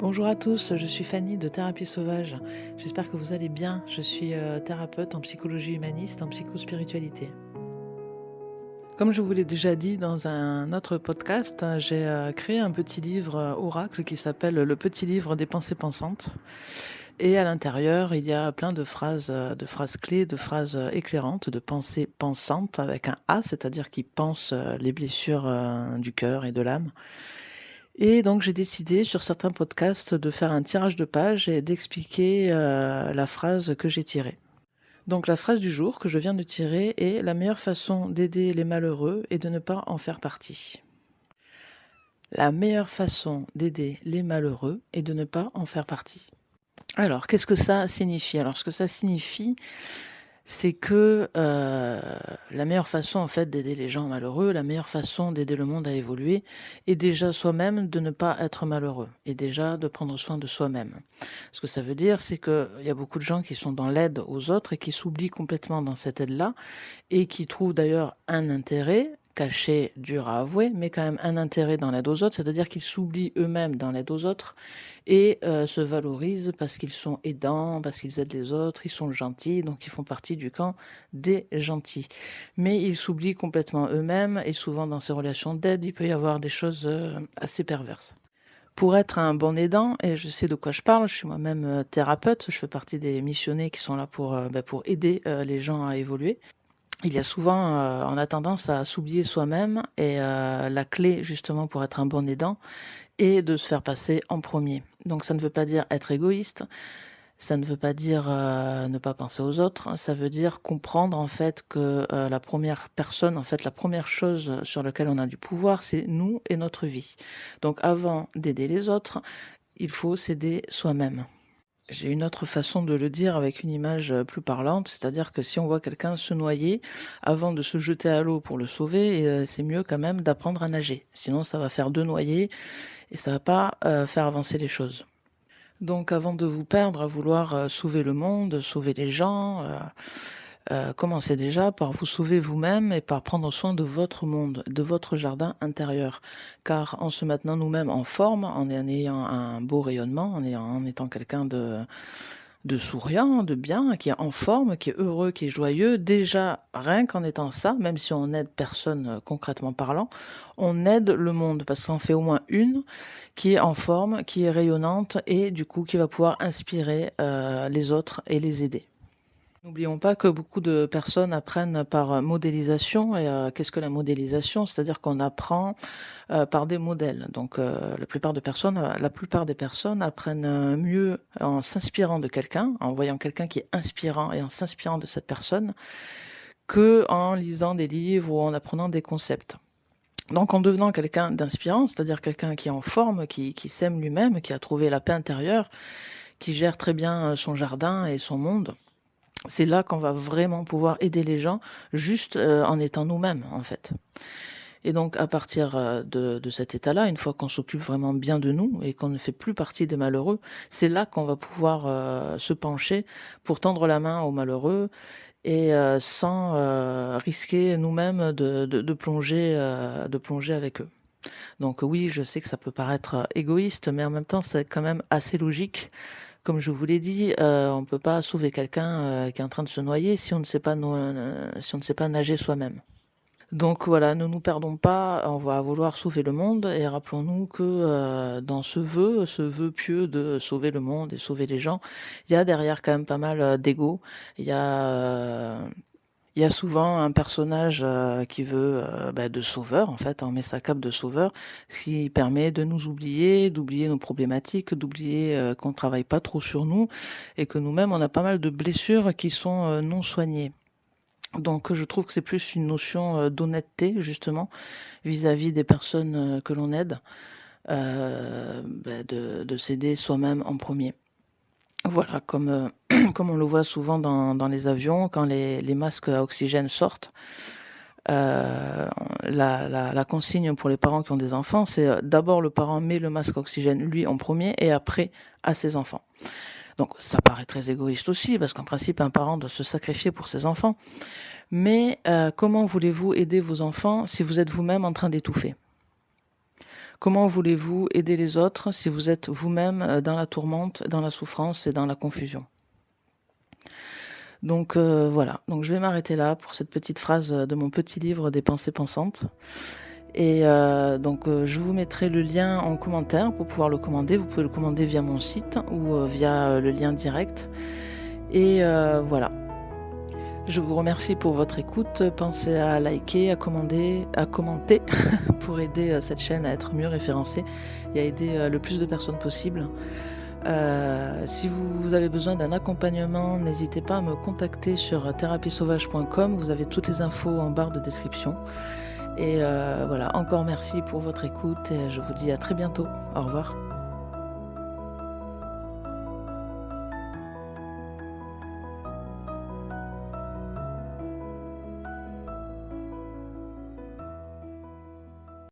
Bonjour à tous, je suis Fanny de Thérapie Sauvage. J'espère que vous allez bien. Je suis thérapeute en psychologie humaniste, en psychospiritualité. Comme je vous l'ai déjà dit dans un autre podcast, j'ai créé un petit livre oracle qui s'appelle Le petit livre des pensées pensantes. Et à l'intérieur, il y a plein de phrases clés, de phrases éclairantes, de pensées pensantes avec un A, c'est-à-dire qui pensent les blessures du cœur et de l'âme. Et donc j'ai décidé sur certains podcasts de faire un tirage de page et d'expliquer la phrase que j'ai tirée. Donc la phrase du jour que je viens de tirer est: la meilleure façon d'aider les malheureux est de ne pas en faire partie. La meilleure façon d'aider les malheureux est de ne pas en faire partie. Alors, qu'est-ce que ça signifie? Alors, ce que ça signifie, c'est que la meilleure façon en fait d'aider les gens malheureux, la meilleure façon d'aider le monde à évoluer est déjà soi-même de ne pas être malheureux et déjà de prendre soin de soi-même. Ce que ça veut dire, c'est qu'il y a beaucoup de gens qui sont dans l'aide aux autres et qui s'oublient complètement dans cette aide-là et qui trouvent d'ailleurs un intérêt caché, dur à avouer, mais quand même un intérêt dans l'aide aux autres, c'est-à-dire qu'ils s'oublient eux-mêmes dans l'aide aux autres et se valorisent parce qu'ils sont aidants, parce qu'ils aident les autres, ils sont gentils, donc ils font partie du camp des gentils. Mais ils s'oublient complètement eux-mêmes et souvent dans ces relations d'aide, il peut y avoir des choses assez perverses. Pour être un bon aidant, et je sais de quoi je parle, je suis moi-même thérapeute, je fais partie des missionnés qui sont là pour aider les gens à évoluer. Il y a souvent, on a tendance à s'oublier soi-même et la clé justement pour être un bon aidant est de se faire passer en premier. Donc ça ne veut pas dire être égoïste, ça ne veut pas dire ne pas penser aux autres, ça veut dire comprendre en fait que la première personne, en fait la première chose sur laquelle on a du pouvoir, c'est nous et notre vie. Donc avant d'aider les autres, il faut s'aider soi-même. J'ai une autre façon de le dire avec une image plus parlante, c'est-à-dire que si on voit quelqu'un se noyer, avant de se jeter à l'eau pour le sauver, c'est mieux quand même d'apprendre à nager. Sinon, ça va faire 2 noyés et ça va pas faire avancer les choses. Donc avant de vous perdre à vouloir sauver le monde, sauver les gens, commencez déjà par vous sauver vous-même et par prendre soin de votre monde, de votre jardin intérieur. Car en se maintenant nous-mêmes en forme, en ayant un beau rayonnement, en étant quelqu'un de souriant, de bien, qui est en forme, qui est heureux, qui est joyeux, déjà rien qu'en étant ça, même si on n'aide personne concrètement parlant, on aide le monde parce que ça en fait au moins une qui est en forme, qui est rayonnante et du coup qui va pouvoir inspirer les autres et les aider. N'oublions pas que beaucoup de personnes apprennent par modélisation. Et qu'est-ce que la modélisation? C'est-à-dire qu'on apprend par des modèles. Donc la plupart des personnes apprennent mieux en s'inspirant de quelqu'un, en voyant quelqu'un qui est inspirant et en s'inspirant de cette personne, que en lisant des livres ou en apprenant des concepts. Donc en devenant quelqu'un d'inspirant, c'est-à-dire quelqu'un qui est en forme, qui s'aime lui-même, qui a trouvé la paix intérieure, qui gère très bien son jardin et son monde, c'est là qu'on va vraiment pouvoir aider les gens juste en étant nous-mêmes en fait. Et donc à partir de cet état-là, une fois qu'on s'occupe vraiment bien de nous et qu'on ne fait plus partie des malheureux, c'est là qu'on va pouvoir se pencher pour tendre la main aux malheureux et sans risquer nous-mêmes de plonger avec eux. Donc oui, je sais que ça peut paraître égoïste, mais en même temps, c'est quand même assez logique. Comme je vous l'ai dit, on ne peut pas sauver quelqu'un qui est en train de se noyer si on ne sait pas, si on ne sait pas nager soi-même. Donc voilà, ne nous perdons pas, on va vouloir sauver le monde et rappelons-nous que dans ce vœu pieux de sauver le monde et sauver les gens, il y a derrière quand même pas mal d'ego. Il y a euh, il y a souvent un personnage qui veut de sauveur, en fait, on met sa cape de sauveur, ce qui permet de nous oublier, d'oublier nos problématiques, d'oublier qu'on ne travaille pas trop sur nous et que nous-mêmes, on a pas mal de blessures qui sont non soignées. Donc je trouve que c'est plus une notion d'honnêteté, justement, vis-à-vis des personnes que l'on aide, de s'aider soi-même en premier. Voilà, comme, comme on le voit souvent dans les avions, quand les masques à oxygène sortent, la consigne pour les parents qui ont des enfants, c'est d'abord le parent met le masque à oxygène lui en premier et après à ses enfants. Donc ça paraît très égoïste aussi, parce qu'en principe, un parent doit se sacrifier pour ses enfants. Mais comment voulez-vous aider vos enfants si vous êtes vous-même en train d'étouffer? Comment voulez-vous aider les autres si vous êtes vous-même dans la tourmente, dans la souffrance et dans la confusion? Donc voilà, donc je vais m'arrêter là pour cette petite phrase de mon petit livre des pensées pensantes. Et donc je vous mettrai le lien en commentaire pour pouvoir le commander. Vous pouvez le commander via mon site ou via le lien direct. Et voilà. Je vous remercie pour votre écoute. Pensez à liker, à commenter pour aider cette chaîne à être mieux référencée et à aider le plus de personnes possible. Si vous avez besoin d'un accompagnement, n'hésitez pas à me contacter sur therapiesauvage.com. Vous avez toutes les infos en barre de description. Et voilà, encore merci pour votre écoute et je vous dis à très bientôt. Au revoir.